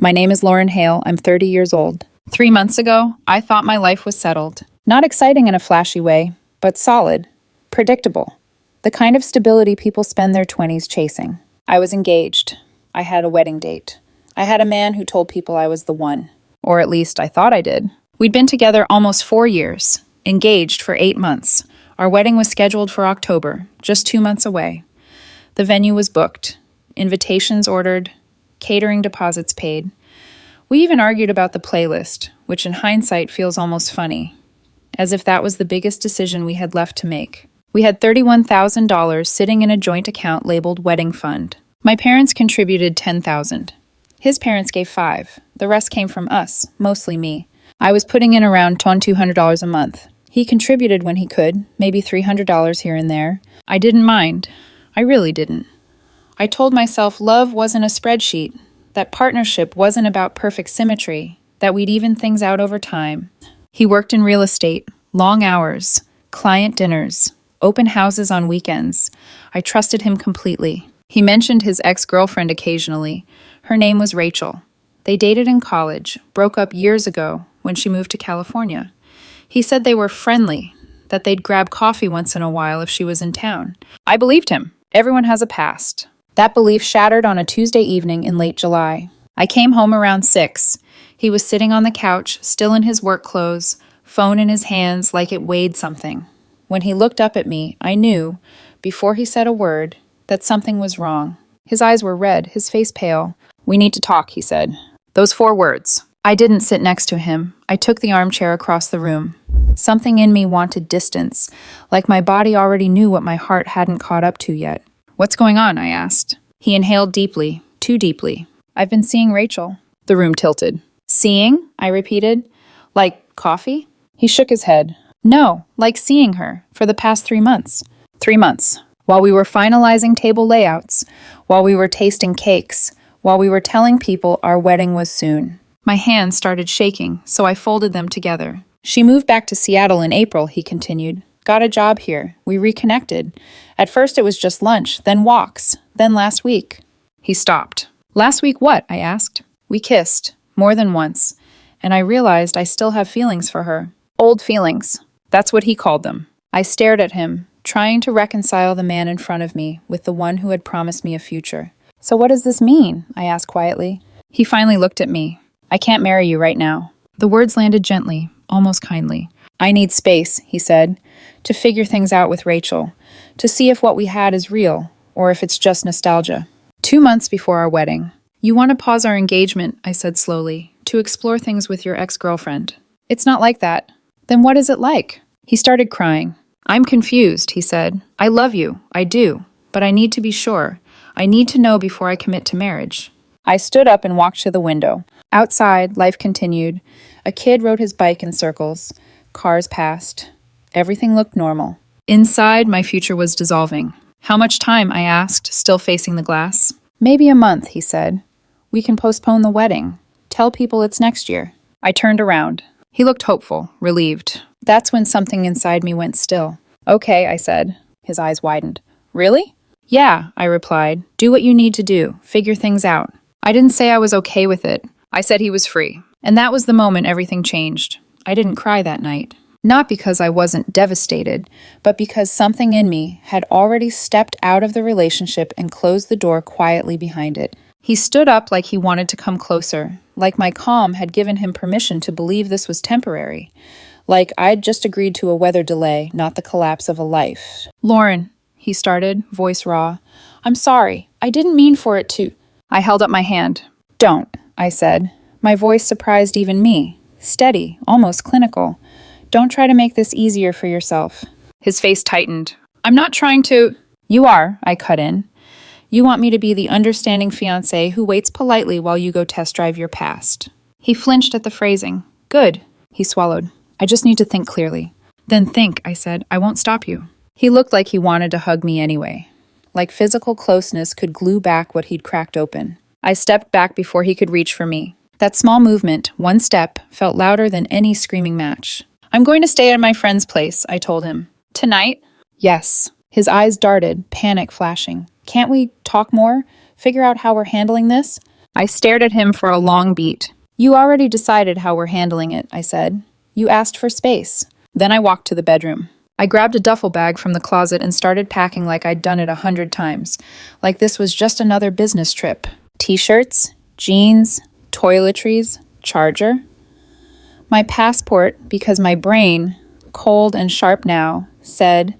My name is Lauren Hale. I'm 30 years old. 3 months ago, I thought my life was settled. Not exciting in a flashy way, but solid, predictable. The kind of stability people spend their 20s chasing. I was engaged. I had a wedding date. I had a man who told people I was the one. Or at least I thought I did. We'd been together almost 4 years, engaged for 8 months. Our wedding was scheduled for October, just 2 months away. The venue was booked, invitations ordered, catering deposits paid. We even argued about the playlist, which in hindsight feels almost funny, as if that was the biggest decision we had left to make. We had $31,000 sitting in a joint account labeled Wedding Fund. My parents contributed $10,000. His parents gave $5,000. The rest came from us, mostly me. I was putting in around $200 a month. He contributed when he could, maybe $300 here and there. I didn't mind. I really didn't. I told myself love wasn't a spreadsheet, that partnership wasn't about perfect symmetry, that we'd even things out over time. He worked in real estate, long hours, client dinners, open houses on weekends. I trusted him completely. He mentioned his ex-girlfriend occasionally. Her name was Rachel. They dated in college, broke up years ago when she moved to California. He said they were friendly, that they'd grab coffee once in a while if she was in town. I believed him. Everyone has a past. That belief shattered on a Tuesday evening in late July. I came home around 6. He was sitting on the couch, still in his work clothes, phone in his hands like it weighed something. When he looked up at me, I knew, before he said a word, that something was wrong. His eyes were red, his face pale. "We need to talk," he said. Those 4 words. I didn't sit next to him. I took the armchair across the room. Something in me wanted distance, like my body already knew what my heart hadn't caught up to yet. "What's going on?" I asked. He inhaled deeply, too deeply. "I've been seeing Rachel." The room tilted. "Seeing?" I repeated. "Like coffee?" He shook his head. "No, like seeing her, for the past 3 months. 3 months. While we were finalizing table layouts, while we were tasting cakes, while we were telling people our wedding was soon." My hands started shaking, so I folded them together. "She moved back to Seattle in April," he continued. "Got a job here. We reconnected. At first it was just lunch, then walks, then last week." He stopped. "Last week what?" I asked. "We kissed, more than once, and I realized I still have feelings for her. Old feelings. That's what he called them." I stared at him, trying to reconcile the man in front of me with the one who had promised me a future. "So what does this mean?" I asked quietly. He finally looked at me. "I can't marry you right now." The words landed gently, almost kindly. "I need space," he said, "to figure things out with Rachel, to see if what we had is real, or if it's just nostalgia." 2 months before our wedding. "You want to pause our engagement," I said slowly, "to explore things with your ex-girlfriend." "It's not like that." "Then what is it like?" He started crying. "I'm confused," he said. "I love you, I do, but I need to be sure. I need to know before I commit to marriage." I stood up and walked to the window. Outside, life continued. A kid rode his bike in circles. Cars passed. Everything looked normal. Inside, my future was dissolving. "How much time?" I asked, still facing the glass. "Maybe a month," he said. "We can postpone the wedding. Tell people it's next year." I turned around. He looked hopeful, relieved. That's when something inside me went still. "Okay," I said. His eyes widened. "Really?" "Yeah," I replied. "Do what you need to do. Figure things out." I didn't say I was okay with it. I said he was free. And that was the moment everything changed. I didn't cry that night. Not because I wasn't devastated, but because something in me had already stepped out of the relationship and closed the door quietly behind it. He stood up like he wanted to come closer, like my calm had given him permission to believe this was temporary, like I'd just agreed to a weather delay, not the collapse of a life. "Lauren," he started, voice raw. "I'm sorry. I didn't mean for it to—" I held up my hand. "Don't," I said. My voice surprised even me. Steady, almost clinical. "Don't try to make this easier for yourself." His face tightened. "I'm not trying to—" "You are," I cut in. "You want me to be the understanding fiancé who waits politely while you go test drive your past." He flinched at the phrasing. "Good." He swallowed. "I just need to think clearly." "Then think," I said. "I won't stop you." He looked like he wanted to hug me anyway. Like physical closeness could glue back what he'd cracked open. I stepped back before he could reach for me. That small movement, one step, felt louder than any screaming match. "I'm going to stay at my friend's place," I told him. "Tonight?" "Yes." His eyes darted, panic flashing. "Can't we talk more? Figure out how we're handling this?" I stared at him for a long beat. You already decided how we're handling it, I said. You asked for space. Then I walked to the bedroom. I grabbed a duffel bag from the closet and started packing like I'd done it 100 times, like this was just another business trip. T-shirts, jeans, toiletries, charger. My passport, because my brain, cold and sharp now, said,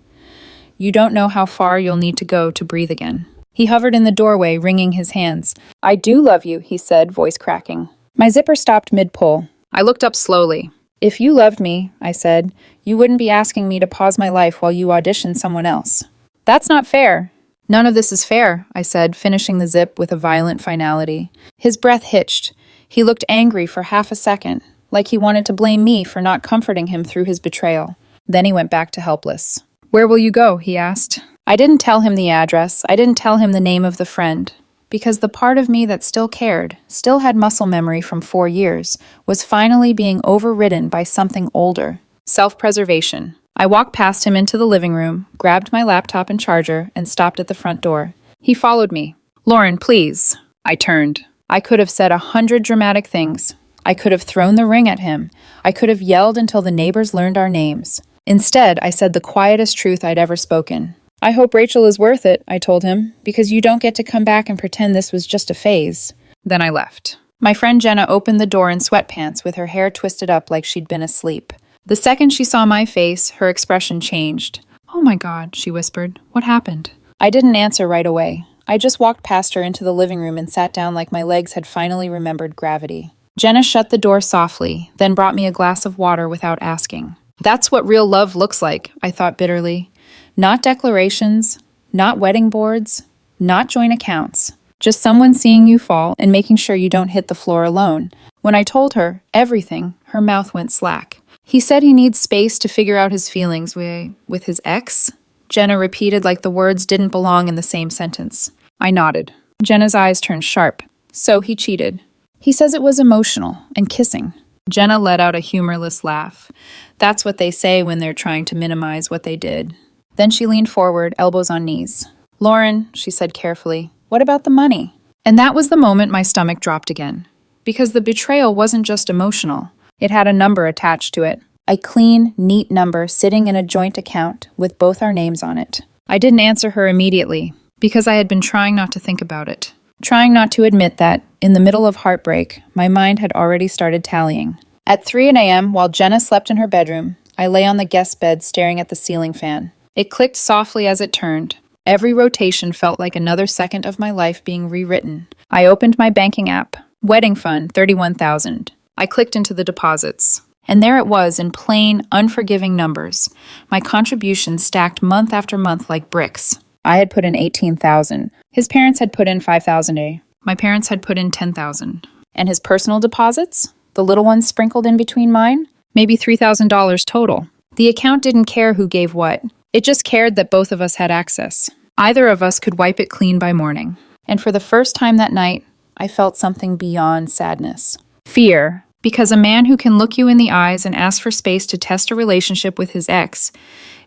"You don't know how far you'll need to go to breathe again." He hovered in the doorway, wringing his hands. "I do love you," he said, voice cracking. My zipper stopped mid-pull. I looked up slowly. "If you loved me," I said, "you wouldn't be asking me to pause my life while you audition someone else." "That's not fair." "None of this is fair," I said, finishing the zip with a violent finality. His breath hitched. He looked angry for half a second, like he wanted to blame me for not comforting him through his betrayal. Then he went back to helpless. "Where will you go?" he asked. I didn't tell him the address. I didn't tell him the name of the friend. Because the part of me that still cared, still had muscle memory from 4 years, was finally being overridden by something older. Self-preservation. I walked past him into the living room, grabbed my laptop and charger, and stopped at the front door. He followed me. "Lauren, please." I turned. I could have said 100 dramatic things. I could have thrown the ring at him. I could have yelled until the neighbors learned our names. Instead, I said the quietest truth I'd ever spoken. "I hope Rachel is worth it," I told him, "because you don't get to come back and pretend this was just a phase." Then I left. My friend Jenna opened the door in sweatpants with her hair twisted up like she'd been asleep. The second she saw my face, her expression changed. "Oh my God," she whispered. "What happened?" I didn't answer right away. I just walked past her into the living room and sat down like my legs had finally remembered gravity. Jenna shut the door softly, then brought me a glass of water without asking. That's what real love looks like, I thought bitterly. Not declarations, not wedding boards, not joint accounts. Just someone seeing you fall and making sure you don't hit the floor alone. When I told her everything, her mouth went slack. "He said he needs space to figure out his feelings with his ex?" Jenna repeated like the words didn't belong in the same sentence. I nodded. Jenna's eyes turned sharp. "So he cheated. He says it was emotional and kissing." Jenna let out a humorless laugh. That's what they say when they're trying to minimize what they did. Then she leaned forward, elbows on knees. "Lauren," she said carefully, "what about the money?" And that was the moment my stomach dropped again. Because the betrayal wasn't just emotional. It had a number attached to it. A clean, neat number sitting in a joint account with both our names on it. I didn't answer her immediately, because I had been trying not to think about it. Trying not to admit that, in the middle of heartbreak, my mind had already started tallying. At 3 a.m., while Jenna slept in her bedroom, I lay on the guest bed staring at the ceiling fan. It clicked softly as it turned. Every rotation felt like another second of my life being rewritten. I opened my banking app. Wedding fund, $31,000. I clicked into the deposits. And there it was in plain, unforgiving numbers. My contributions stacked month after month like bricks. I had put in $18,000. His parents had put in $5,000. My parents had put in $10,000. And his personal deposits? The little ones sprinkled in between mine? Maybe $3,000 total. The account didn't care who gave what. It just cared that both of us had access. Either of us could wipe it clean by morning. And for the first time that night, I felt something beyond sadness. Fear. Because a man who can look you in the eyes and ask for space to test a relationship with his ex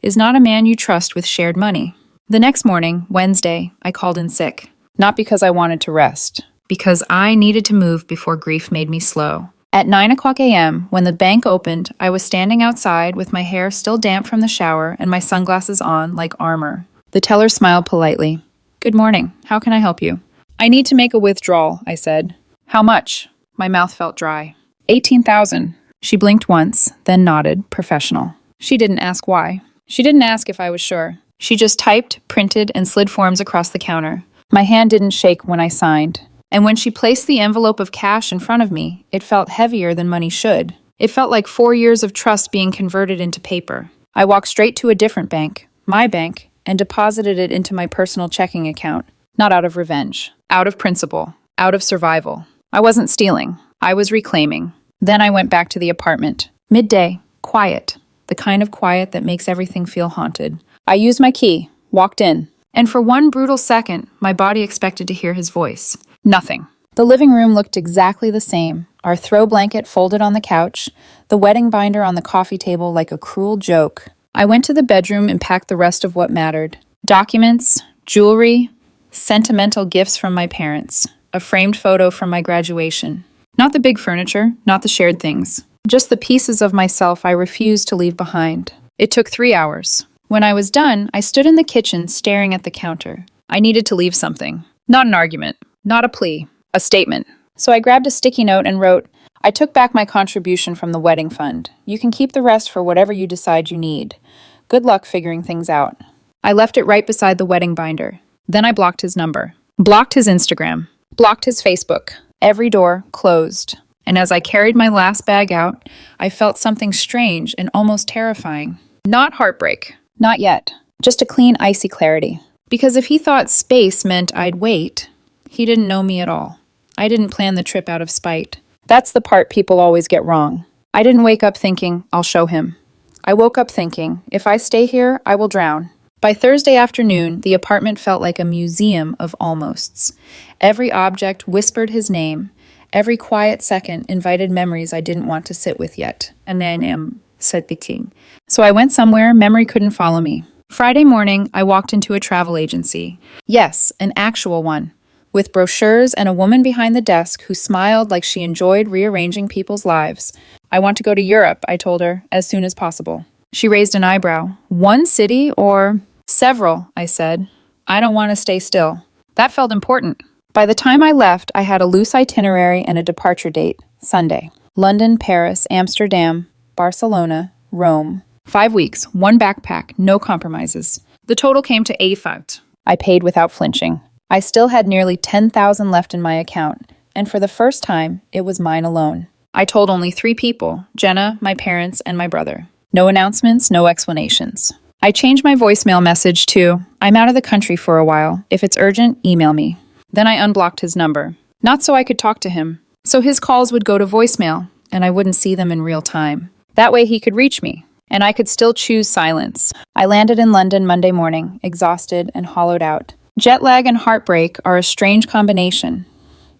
is not a man you trust with shared money. The next morning, Wednesday, I called in sick. Not because I wanted to rest. Because I needed to move before grief made me slow. At 9 a.m., when the bank opened, I was standing outside with my hair still damp from the shower and my sunglasses on like armor. The teller smiled politely. "Good morning. How can I help you?" "I need to make a withdrawal," I said. "How much?" My mouth felt dry. $18,000. She blinked once, then nodded, professional. She didn't ask why. She didn't ask if I was sure. She just typed, printed, and slid forms across the counter. My hand didn't shake when I signed. And when she placed the envelope of cash in front of me, it felt heavier than money should. It felt like 4 years of trust being converted into paper. I walked straight to a different bank, my bank, and deposited it into my personal checking account. Not out of revenge. Out of principle. Out of survival. I wasn't stealing. I was reclaiming. Then I went back to the apartment. Midday. Quiet. The kind of quiet that makes everything feel haunted. I used my key. Walked in. And for one brutal second, my body expected to hear his voice. Nothing. The living room looked exactly the same. Our throw blanket folded on the couch, the wedding binder on the coffee table like a cruel joke. I went to the bedroom and packed the rest of what mattered. Documents, jewelry, sentimental gifts from my parents. a framed photo from my graduation. Not the big furniture, not the shared things. Just the pieces of myself I refused to leave behind. It took 3 hours. When I was done, I stood in the kitchen staring at the counter. I needed to leave something. Not an argument, not a plea, a statement. So I grabbed a sticky note and wrote, I took back my contribution from the wedding fund. You can keep the rest for whatever you decide you need. Good luck figuring things out. I left it right beside the wedding binder. Then I blocked his number, blocked his Instagram, blocked his Facebook. Every door closed. And as I carried my last bag out, I felt something strange and almost terrifying. Not heartbreak. Not yet. Just a clean, icy clarity. Because if he thought space meant I'd wait, he didn't know me at all. I didn't plan the trip out of spite. That's the part people always get wrong. I didn't wake up thinking, I'll show him. I woke up thinking, if I stay here, I will drown. By Thursday afternoon, the apartment felt like a museum of almosts. Every object whispered his name. Every quiet second invited memories I didn't want to sit with yet. And then said the king. So I went somewhere memory couldn't follow me. Friday morning, I walked into a travel agency. Yes, an actual one. With brochures and a woman behind the desk who smiled like she enjoyed rearranging people's lives. I want to go to Europe, I told her, as soon as possible. She raised an eyebrow. One city or several, I said. I don't want to stay still. That felt important. By the time I left, I had a loose itinerary and a departure date, Sunday. London, Paris, Amsterdam, Barcelona, Rome. 5 weeks, one backpack, no compromises. The total came to 85. I paid without flinching. I still had nearly 10,000 left in my account, and for the first time, it was mine alone. I told only 3 people, Jenna, my parents, and my brother. No announcements, no explanations. I changed my voicemail message to, I'm out of the country for a while. If it's urgent, email me. Then I unblocked his number. Not so I could talk to him. So his calls would go to voicemail, and I wouldn't see them in real time. That way he could reach me, and I could still choose silence. I landed in London Monday morning, exhausted and hollowed out. Jet lag and heartbreak are a strange combination.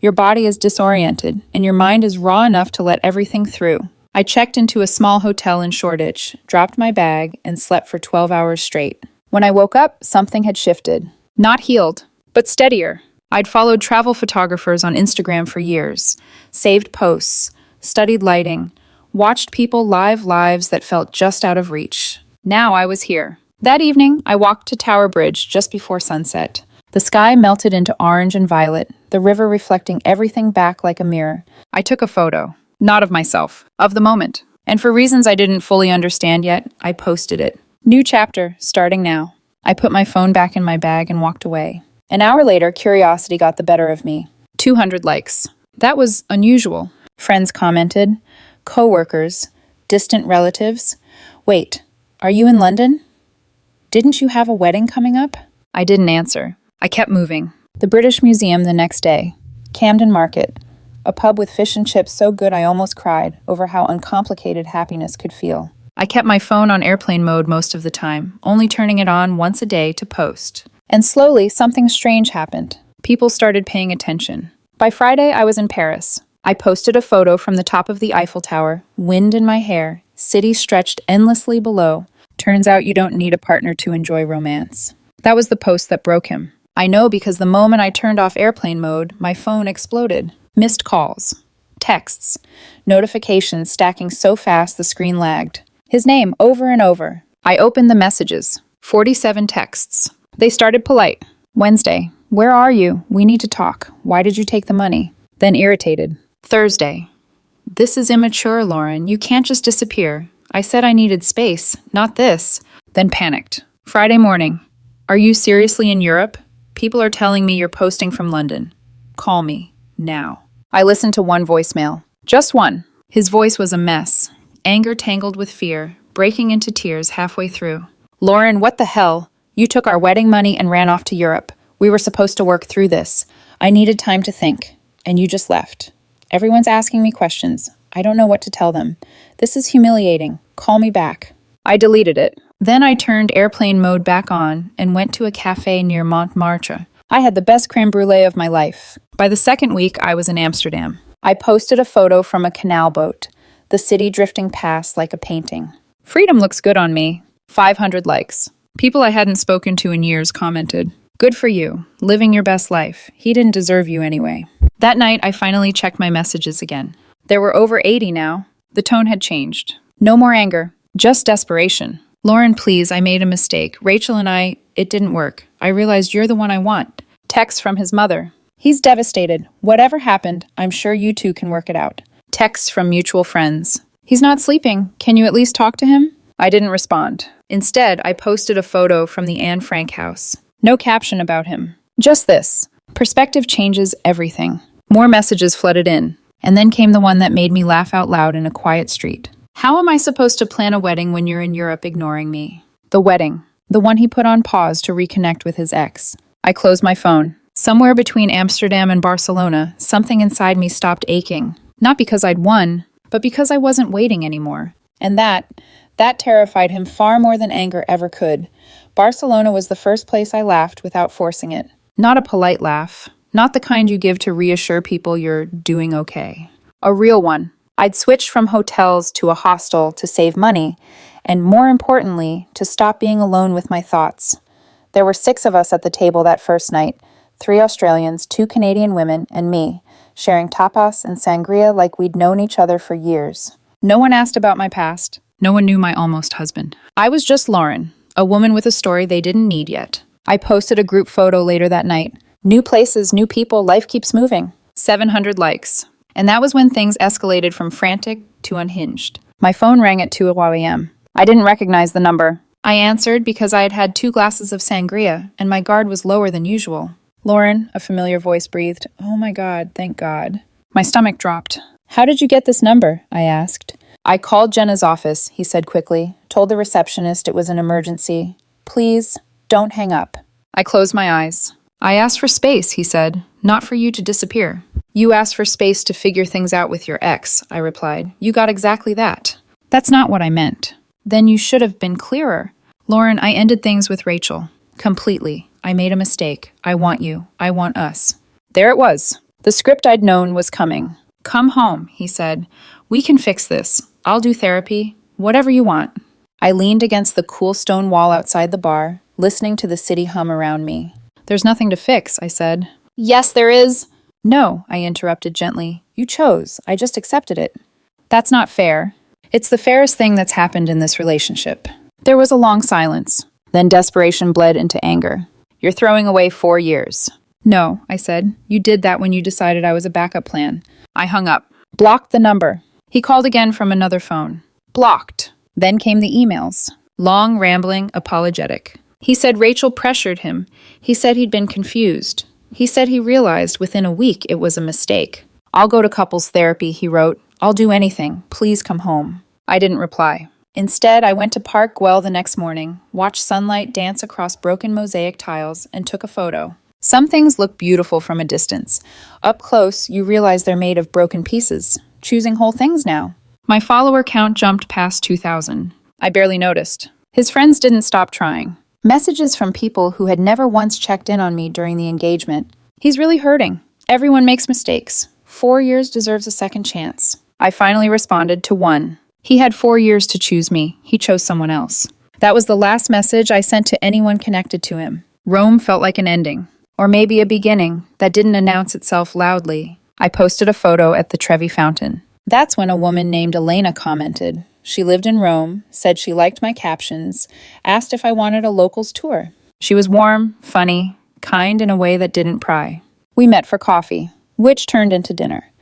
Your body is disoriented, and your mind is raw enough to let everything through. I checked into a small hotel in Shoreditch, dropped my bag, and slept for 12 hours straight. When I woke up, something had shifted. Not healed, but steadier. I'd followed travel photographers on Instagram for years, saved posts, studied lighting, watched people live lives that felt just out of reach. Now I was here. That evening, I walked to Tower Bridge just before sunset. The sky melted into orange and violet, the river reflecting everything back like a mirror. I took a photo, not of myself, of the moment. And for reasons I didn't fully understand yet, I posted it. New chapter, starting now. I put my phone back in my bag and walked away. An hour later, curiosity got the better of me. 200 likes. That was unusual. Friends commented, co-workers, distant relatives. Wait, are you in London? Didn't you have a wedding coming up? I didn't answer. I kept moving. The British Museum the next day. Camden Market. A pub with fish and chips so good I almost cried over how uncomplicated happiness could feel. I kept my phone on airplane mode most of the time, only turning it on once a day to post. And slowly, something strange happened. People started paying attention. By Friday, I was in Paris. I posted a photo from the top of the Eiffel Tower, wind in my hair, city stretched endlessly below. Turns out you don't need a partner to enjoy romance. That was the post that broke him. I know because the moment I turned off airplane mode, my phone exploded. Missed calls, texts, notifications stacking so fast the screen lagged. His name over and over. I opened the messages. 47 texts. They started polite. Wednesday. Where are you? We need to talk. Why did you take the money? Then irritated. Thursday. This is immature, Lauren. You can't just disappear. I said I needed space, not this. Then panicked. Friday morning. Are you seriously in Europe? People are telling me you're posting from London. Call me. Now. I listened to one voicemail. Just one. His voice was a mess. Anger tangled with fear, breaking into tears halfway through. Lauren, what the hell? You took our wedding money and ran off to Europe. We were supposed to work through this. I needed time to think. And you just left. Everyone's asking me questions. I don't know what to tell them. This is humiliating. Call me back. I deleted it. Then I turned airplane mode back on and went to a cafe near Montmartre. I had the best creme brulee of my life. By the second week, I was in Amsterdam. I posted a photo from a canal boat, the city drifting past like a painting. Freedom looks good on me. 500 likes. People I hadn't spoken to in years commented. Good for you, living your best life. He didn't deserve you anyway. That night, I finally checked my messages again. There were over 80 now. The tone had changed. No more anger, just desperation. Lauren, please, I made a mistake. Rachel and I, it didn't work. I realized you're the one I want. Text from his mother. He's devastated. Whatever happened, I'm sure you two can work it out. Texts from mutual friends. He's not sleeping. Can you at least talk to him? I didn't respond. Instead, I posted a photo from the Anne Frank house. No caption about him. Just this. Perspective changes everything. More messages flooded in. And then came the one that made me laugh out loud in a quiet street. How am I supposed to plan a wedding when you're in Europe ignoring me? The wedding. The one he put on pause to reconnect with his ex. I closed my phone. Somewhere between Amsterdam and Barcelona, something inside me stopped aching. Not because I'd won, but because I wasn't waiting anymore. And that terrified him far more than anger ever could. Barcelona was the first place I laughed without forcing it. Not a polite laugh. Not the kind you give to reassure people you're doing okay. A real one. I'd switched from hotels to a hostel to save money, and more importantly, to stop being alone with my thoughts. There were 6 of us at the table that first night, 3 Australians, 2 Canadian women, and me, sharing tapas and sangria like we'd known each other for years. No one asked about my past. No one knew my almost husband. I was just Lauren, a woman with a story they didn't need yet. I posted a group photo later that night. New places, new people, life keeps moving. 700 likes. And that was when things escalated from frantic to unhinged. My phone rang at 2 a.m. I didn't recognize the number. I answered because I had had 2 glasses of sangria, and my guard was lower than usual. Lauren, a familiar voice breathed. Oh my God, thank God. My stomach dropped. How did you get this number? I asked. I called Jenna's office, he said quickly. Told the receptionist it was an emergency. Please, don't hang up. I closed my eyes. I asked for space, he said, not for you to disappear. You asked for space to figure things out with your ex, I replied. You got exactly that. That's not what I meant. Then you should have been clearer. Lauren, I ended things with Rachel. Completely. I made a mistake. I want you. I want us. There it was. The script I'd known was coming. Come home, he said. We can fix this. I'll do therapy. Whatever you want. I leaned against the cool stone wall outside the bar, listening to the city hum around me. There's nothing to fix, I said. Yes, there is. No, I interrupted gently. You chose. I just accepted it. That's not fair. It's the fairest thing that's happened in this relationship. There was a long silence. Then desperation bled into anger. You're throwing away 4 years. No, I said. You did that when you decided I was a backup plan. I hung up. Blocked the number. He called again from another phone. Blocked. Then came the emails. Long, rambling, apologetic. He said Rachel pressured him. He said he'd been confused. He said he realized within a week it was a mistake. I'll go to couples therapy, he wrote. I'll do anything. Please come home. I didn't reply. Instead, I went to Park Güell the next morning, watched sunlight dance across broken mosaic tiles, and took a photo. Some things look beautiful from a distance. Up close, you realize they're made of broken pieces. Choosing whole things now. My follower count jumped past 2,000. I barely noticed. His friends didn't stop trying. Messages from people who had never once checked in on me during the engagement. He's really hurting. Everyone makes mistakes. 4 years deserves a second chance. I finally responded to 1. He had 4 years to choose me. He chose someone else. That was the last message I sent to anyone connected to him. Rome felt like an ending. Or maybe a beginning that didn't announce itself loudly. I posted a photo at the Trevi Fountain. That's when a woman named Elena commented. She lived in Rome, said she liked my captions, asked if I wanted a locals tour. She was warm, funny, kind in a way that didn't pry. We met for coffee, which turned into dinner,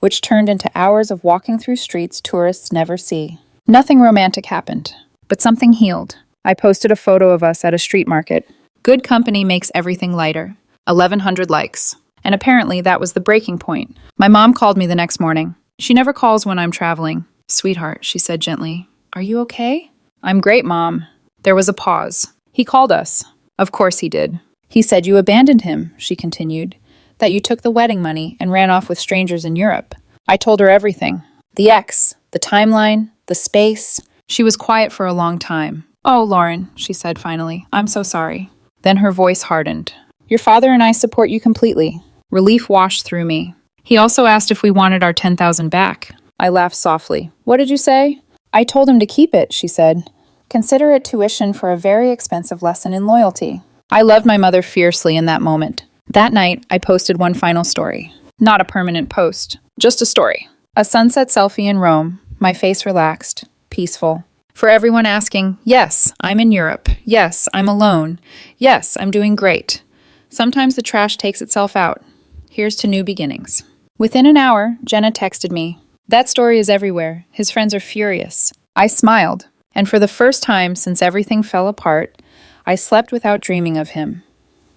which turned into hours of walking through streets tourists never see. Nothing romantic happened, but something healed. I posted a photo of us at a street market. Good company makes everything lighter. 1,100 likes. And apparently that was the breaking point. My mom called me the next morning. She never calls when I'm traveling. Sweetheart, she said gently. Are you okay? I'm great, Mom. There was a pause. He called us. Of course he did. He said you abandoned him, she continued. That you took the wedding money and ran off with strangers in Europe. I told her everything. The ex, the timeline, the space. She was quiet for a long time. Oh, Lauren, she said finally. I'm so sorry. Then her voice hardened. Your father and I support you completely. Relief washed through me. He also asked if we wanted our 10,000 back. I laughed softly. What did you say? I told him to keep it, she said. Consider it tuition for a very expensive lesson in loyalty. I loved my mother fiercely in that moment. That night, I posted one final story. Not a permanent post, just a story. A sunset selfie in Rome, my face relaxed, peaceful. For everyone asking, yes, I'm in Europe. Yes, I'm alone. Yes, I'm doing great. Sometimes the trash takes itself out. Here's to new beginnings. Within an hour, Jenna texted me. That story is everywhere. His friends are furious. I smiled, and for the first time since everything fell apart, I slept without dreaming of him.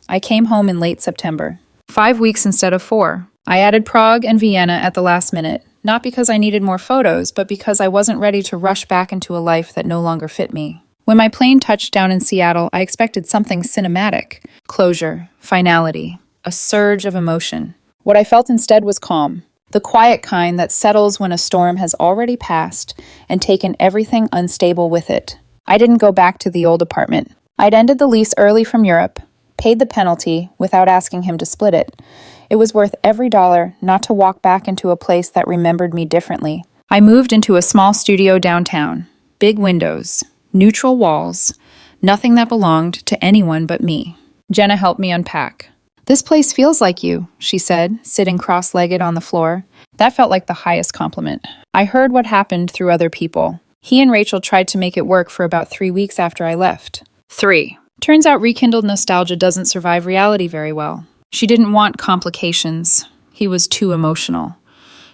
I came home in late September. 5 weeks instead of 4. I added Prague and Vienna at the last minute, not because I needed more photos, but because I wasn't ready to rush back into a life that no longer fit me. When my plane touched down in Seattle, I expected something cinematic. Closure, finality, a surge of emotion. What I felt instead was calm. The quiet kind that settles when a storm has already passed and taken everything unstable with it. I didn't go back to the old apartment. I'd ended the lease early from Europe, paid the penalty without asking him to split it. It was worth every dollar not to walk back into a place that remembered me differently. I moved into a small studio downtown. Big windows, neutral walls, nothing that belonged to anyone but me. Jenna helped me unpack. "This place feels like you," she said, sitting cross-legged on the floor. That felt like the highest compliment. I heard what happened through other people. He and Rachel tried to make it work for about 3 weeks after I left. 3. Turns out rekindled nostalgia doesn't survive reality very well. She didn't want complications. He was too emotional.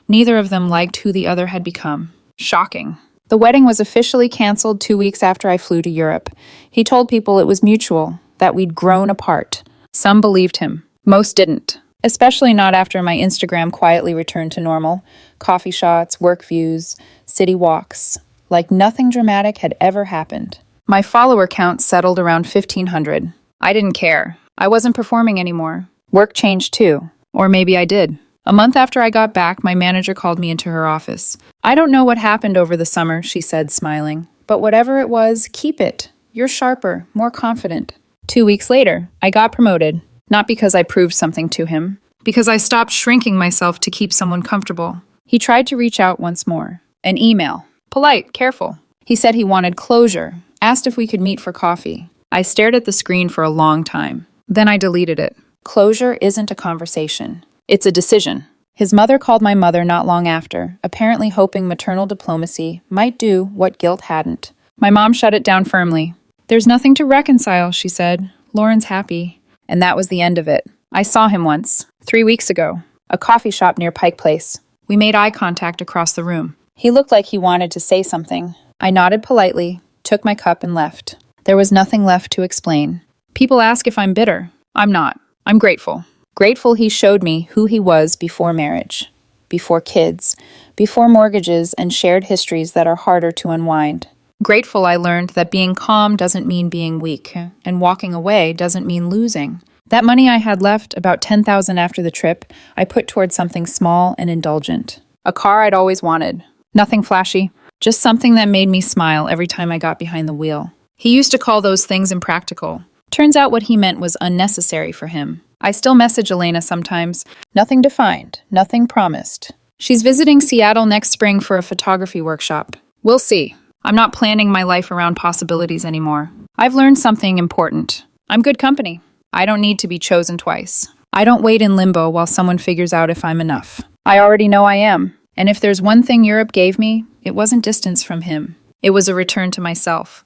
Neither of them liked who the other had become. Shocking. The wedding was officially canceled 2 weeks after I flew to Europe. He told people it was mutual, that we'd grown apart. Some believed him. Most didn't. Especially not after my Instagram quietly returned to normal. Coffee shots, work views, city walks. Like nothing dramatic had ever happened. My follower count settled around 1,500. I didn't care. I wasn't performing anymore. Work changed too. Or maybe I did. A month after I got back, my manager called me into her office. "I don't know what happened over the summer," she said, smiling. "But whatever it was, keep it. You're sharper, more confident." 2 weeks later, I got promoted. Not because I proved something to him. Because I stopped shrinking myself to keep someone comfortable. He tried to reach out once more. An email. Polite, careful. He said he wanted closure. Asked if we could meet for coffee. I stared at the screen for a long time. Then I deleted it. Closure isn't a conversation. It's a decision. His mother called my mother not long after, apparently hoping maternal diplomacy might do what guilt hadn't. My mom shut it down firmly. "There's nothing to reconcile," she said. "Lauren's happy." And that was the end of it. I saw him once, 3 weeks ago. A coffee shop near Pike Place. We made eye contact across the room. He looked like he wanted to say something. I nodded politely, took my cup and left. There was nothing left to explain. People ask if I'm bitter. I'm not. I'm grateful. Grateful he showed me who he was before marriage, before kids, before mortgages and shared histories that are harder to unwind. Grateful I learned that being calm doesn't mean being weak, and walking away doesn't mean losing. That money I had left, about $10,000 after the trip, I put towards something small and indulgent. A car I'd always wanted. Nothing flashy, just something that made me smile every time I got behind the wheel. He used to call those things impractical. Turns out what he meant was unnecessary for him. I still message Elena sometimes. Nothing defined, nothing promised. She's visiting Seattle next spring for a photography workshop. We'll see. I'm not planning my life around possibilities anymore. I've learned something important. I'm good company. I don't need to be chosen twice. I don't wait in limbo while someone figures out if I'm enough. I already know I am. And if there's one thing Europe gave me, it wasn't distance from him. It was a return to myself.